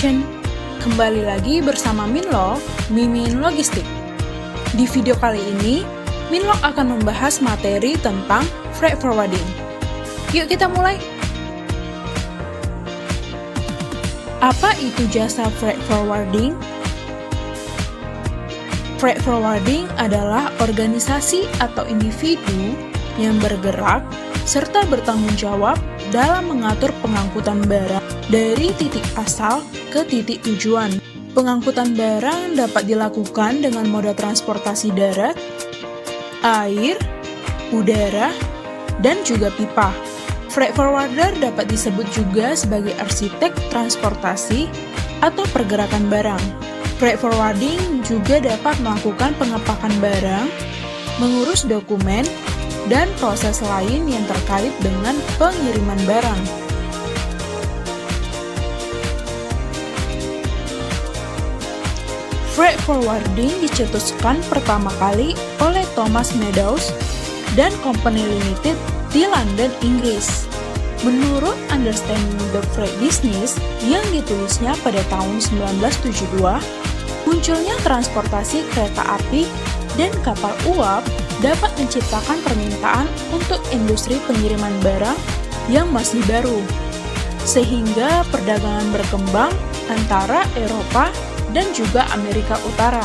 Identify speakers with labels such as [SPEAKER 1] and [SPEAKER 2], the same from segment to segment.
[SPEAKER 1] Navigation. Kembali lagi bersama Minlo, Mimin Logistik. Di video kali ini, Minlo akan membahas materi tentang freight forwarding. Yuk kita mulai! Apa itu jasa freight forwarding? Freight forwarding adalah organisasi atau individu yang bergerak serta bertanggung jawab dalam mengatur pengangkutan barang dari titik asal ke titik tujuan. Pengangkutan barang dapat dilakukan dengan moda transportasi darat, air, udara, dan juga pipa. Freight forwarder dapat disebut juga sebagai arsitek transportasi atau pergerakan barang. Freight forwarding juga dapat melakukan pengepakan barang, mengurus dokumen, dan proses lain yang terkait dengan pengiriman barang. Freight forwarding dicetuskan pertama kali oleh Thomas Meadows dan Company Limited di London, Inggris. Menurut Understanding the Freight Business yang ditulisnya pada tahun 1972, munculnya transportasi kereta api dan kapal uap dapat menciptakan permintaan untuk industri pengiriman barang yang masih baru, sehingga perdagangan berkembang antara Eropa dan juga Amerika Utara.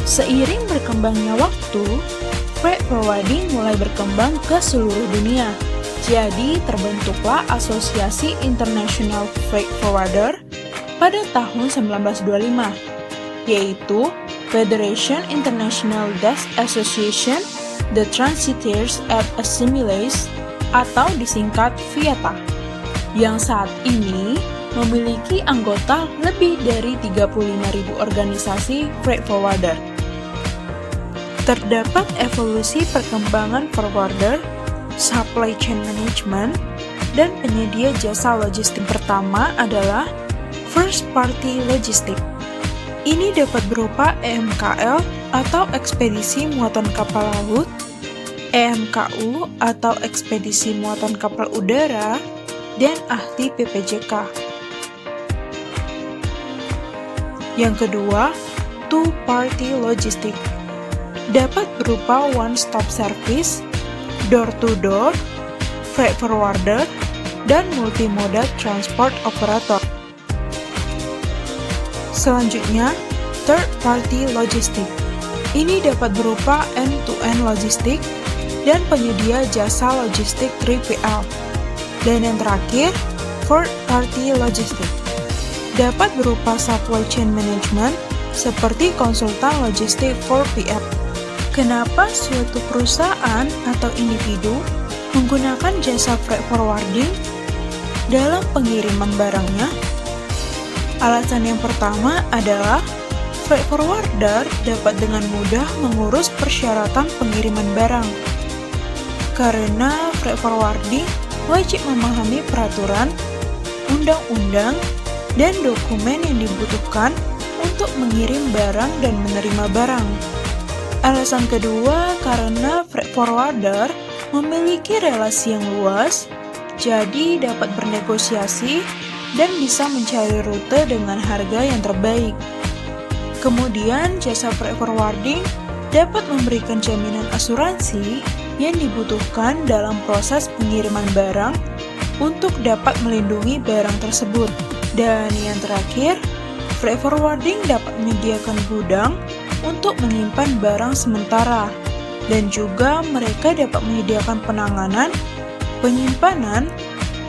[SPEAKER 1] Seiring berkembangnya waktu, freight forwarding mulai berkembang ke seluruh dunia. Jadi terbentuklah Asosiasi International Freight Forwarder pada tahun 1925, yaitu Federation International Desk Association, The Transitaires et Assimiles, atau disingkat FIATA, yang saat ini memiliki anggota lebih dari 35.000 organisasi freight forwarder. Terdapat evolusi perkembangan forwarder, supply chain management, dan penyedia jasa logistik. Pertama adalah first party logistik. Ini dapat berupa EMKL atau ekspedisi muatan kapal laut, EMKU atau ekspedisi muatan kapal udara, dan ahli PPJK. Yang kedua, two-party logistik. Dapat berupa one-stop service, door-to-door, freight forwarder, dan multimodal transport operator. Selanjutnya, third-party logistik. Ini dapat berupa end-to-end logistik dan penyedia jasa logistik 3PL. Dan yang terakhir, fourth-party logistik. Dapat berupa supply chain management seperti konsultan logistik 4PL. Kenapa suatu perusahaan atau individu menggunakan jasa freight forwarding dalam pengiriman barangnya? Alasan yang pertama adalah freight forwarder dapat dengan mudah mengurus persyaratan pengiriman barang. Karena freight forwarding wajib memahami peraturan, undang-undang, dan dokumen yang dibutuhkan untuk mengirim barang dan menerima barang. Alasan kedua, karena freight forwarder memiliki relasi yang luas, jadi dapat bernegosiasi dan bisa mencari rute dengan harga yang terbaik. Kemudian, jasa freight forwarding dapat memberikan jaminan asuransi yang dibutuhkan dalam proses pengiriman barang untuk dapat melindungi barang tersebut. Dan yang terakhir, freight forwarding dapat menyediakan gudang untuk menyimpan barang sementara, dan juga mereka dapat menyediakan penanganan, penyimpanan,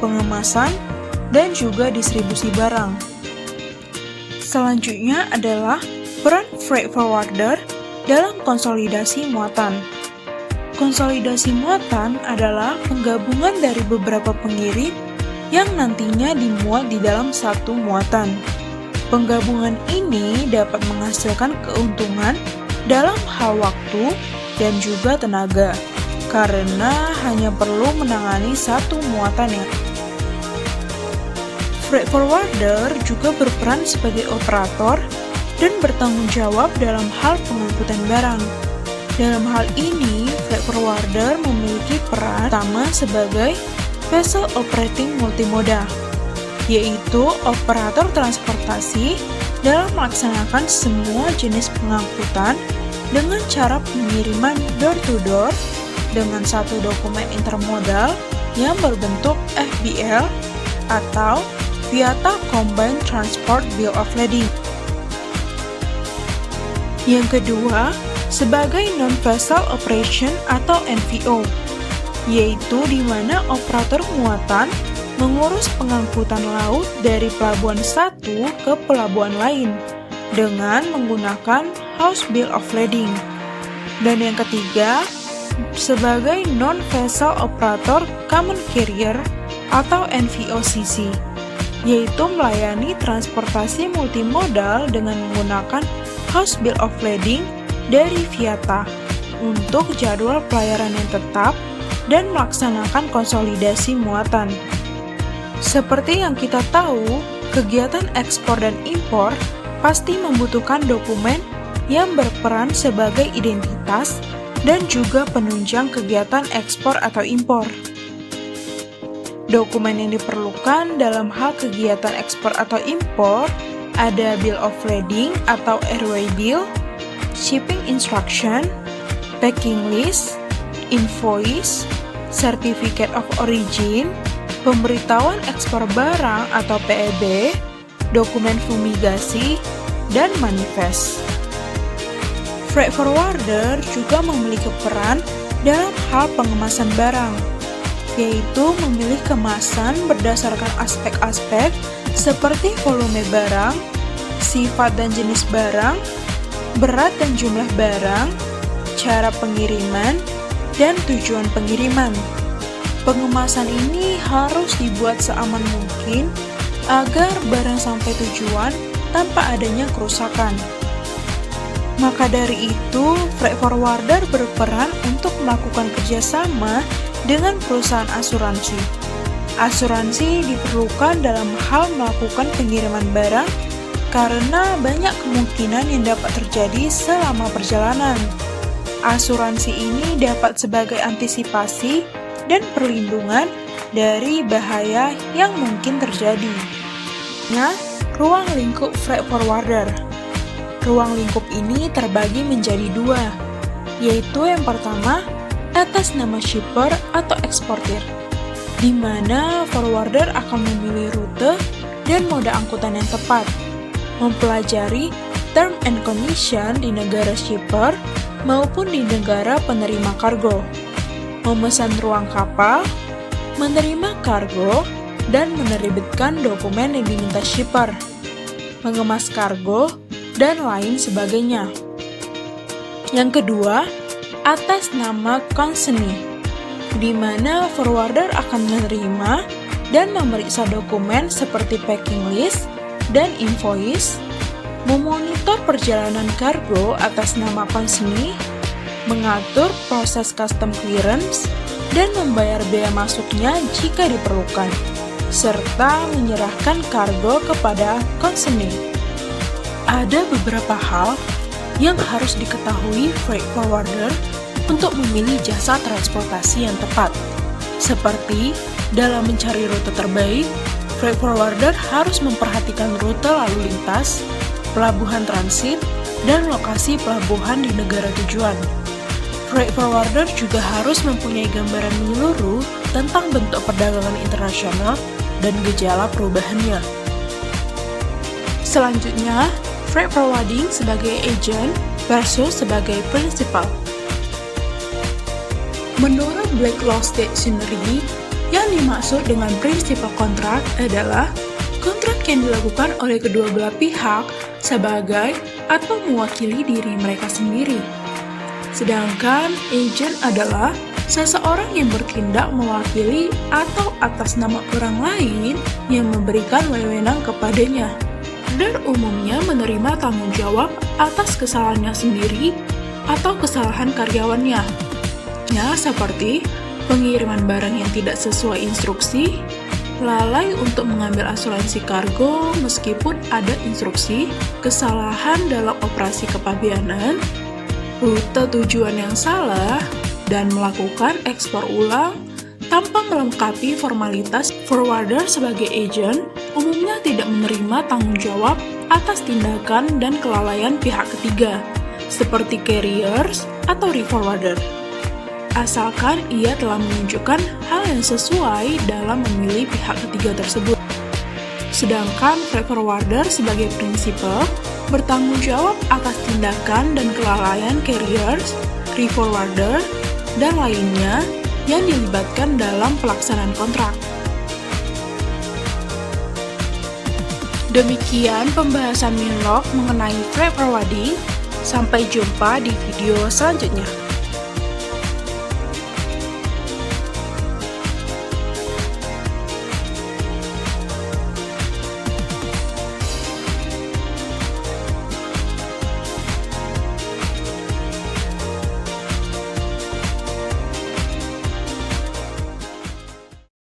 [SPEAKER 1] pengemasan, dan juga distribusi barang. Selanjutnya adalah peran freight forwarder dalam konsolidasi muatan. Konsolidasi muatan adalah penggabungan dari beberapa pengirim yang nantinya dimuat di dalam satu muatan. Penggabungan ini dapat menghasilkan keuntungan dalam hal waktu dan juga tenaga, karena hanya perlu menangani satu muatan yang. Freight forwarder juga berperan sebagai operator dan bertanggung jawab dalam hal pengangkutan barang. Dalam hal ini, freight forwarder memiliki peran utama sebagai vessel operating multimoda. yaitu operator transportasi dalam melaksanakan semua jenis pengangkutan dengan cara pengiriman door-to-door dengan satu dokumen intermodal yang berbentuk FBL atau Viata Combined Transport Bill of Lading. Yang kedua, sebagai Non-Vessel Operation atau NVO, yaitu di mana operator muatan mengurus pengangkutan laut dari pelabuhan satu ke pelabuhan lain dengan menggunakan House Bill of Lading. Dan yang ketiga, sebagai Non-Vessel Operator Common Carrier atau NVOCC, yaitu melayani transportasi multimodal dengan menggunakan House Bill of Lading dari Viata untuk jadwal pelayaran yang tetap dan melaksanakan konsolidasi muatan. Seperti yang kita tahu, kegiatan ekspor dan impor pasti membutuhkan dokumen yang berperan sebagai identitas dan juga penunjang kegiatan ekspor atau impor. Dokumen yang diperlukan dalam hal kegiatan ekspor atau impor ada Bill of Lading atau Airway Bill, Shipping Instruction, Packing List, Invoice, Certificate of Origin, pemberitahuan ekspor barang atau PEB, dokumen fumigasi, dan manifest. Freight forwarder juga memiliki peran dalam hal pengemasan barang, yaitu memilih kemasan berdasarkan aspek-aspek seperti volume barang, sifat dan jenis barang, berat dan jumlah barang, cara pengiriman, dan tujuan pengiriman. Pengemasan ini harus dibuat seaman mungkin agar barang sampai tujuan tanpa adanya kerusakan. Maka dari itu, freight forwarder berperan untuk melakukan kerjasama dengan perusahaan asuransi. Asuransi diperlukan dalam hal melakukan pengiriman barang karena banyak kemungkinan yang dapat terjadi selama perjalanan. Asuransi ini dapat sebagai antisipasi dan perlindungan dari bahaya yang mungkin terjadi. Nah, ruang lingkup freight forwarder. Ruang lingkup ini terbagi menjadi dua, yaitu yang pertama, atas nama shipper atau eksportir, di mana forwarder akan memilih rute dan moda angkutan yang tepat, mempelajari term and condition di negara shipper maupun di negara penerima kargo, memesan ruang kapal, menerima kargo, dan menerbitkan dokumen yang diminta shipper, mengemas kargo, dan lain sebagainya. Yang kedua, atas nama consignee, di mana forwarder akan menerima dan memeriksa dokumen seperti packing list dan invoice, memonitor perjalanan kargo atas nama consignee, mengatur proses custom clearance, dan membayar bea masuknya jika diperlukan, serta menyerahkan kargo kepada consignee. Ada beberapa hal yang harus diketahui freight forwarder untuk memilih jasa transportasi yang tepat, seperti dalam mencari rute terbaik, freight forwarder harus memperhatikan rute lalu lintas, pelabuhan transit, dan lokasi pelabuhan di negara tujuan. Freight forwarder juga harus mempunyai gambaran menyeluruh tentang bentuk perdagangan internasional dan gejala perubahannya. Selanjutnya, freight forwarding sebagai agent versus sebagai principal. Menurut Blacklock Dictionary, yang dimaksud dengan principal contract adalah kontrak yang dilakukan oleh kedua belah pihak sebagai atau mewakili diri mereka sendiri. Sedangkan agent adalah seseorang yang bertindak mewakili atau atas nama orang lain yang memberikan wewenang kepadanya, dan umumnya menerima tanggung jawab atas kesalahannya sendiri atau kesalahan karyawannya. Ya, seperti pengiriman barang yang tidak sesuai instruksi, lalai untuk mengambil asuransi kargo meskipun ada instruksi, kesalahan dalam operasi kepabeanan, rute tujuan yang salah, dan melakukan ekspor ulang Tanpa melengkapi formalitas, forwarder sebagai agent umumnya tidak menerima tanggung jawab atas tindakan dan kelalaian pihak ketiga, seperti carriers atau reforwarder, asalkan ia telah menunjukkan hal yang sesuai dalam memilih pihak ketiga tersebut. Sedangkan freight forwarder sebagai prinsipal bertanggung jawab atas tindakan dan kelalaian carriers, reforwarder, dan lainnya yang dilibatkan dalam pelaksanaan kontrak. Demikian pembahasan Minlog mengenai freight forwarding. Sampai jumpa di video selanjutnya.